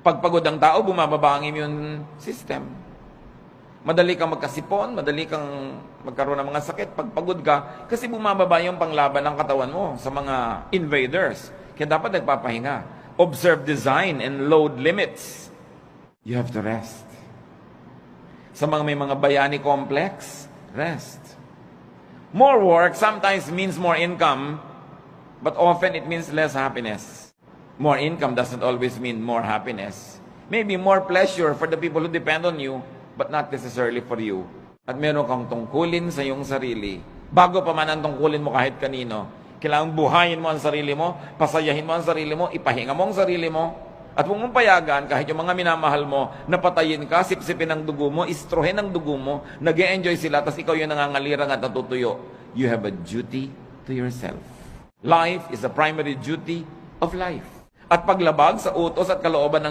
Pag pagod ang tao, bumababa ang immune system. Madali kang magkasipon, madali kang magkaroon ng mga sakit pag pagod ka kasi bumababa yung panglaban ng katawan mo sa mga invaders. Kaya dapat nagpapahinga. Observe design and load limits. You have to rest. Sa mga may mga bayani complex, rest. More work sometimes means more income, but often it means less happiness. More income doesn't always mean more happiness. Maybe more pleasure for the people who depend on you, but not necessarily for you. At meron kang tungkulin sa iyong sarili. Bago pa man ang tungkulin mo kahit kanino, kailangan buhayin mo ang sarili mo, pasayahin mo ang sarili mo, ipahinga mo ang sarili mo, at huwag mong payagan kahit yung mga minamahal mo, napatayin ka, sipsipin ang dugo mo, istrohin ang dugo mo, nag-e-enjoy sila, tapos ikaw yung nangangalirang at natutuyo. You have a duty to yourself. Life is the primary duty of life. At paglabag sa utos at kalooban ng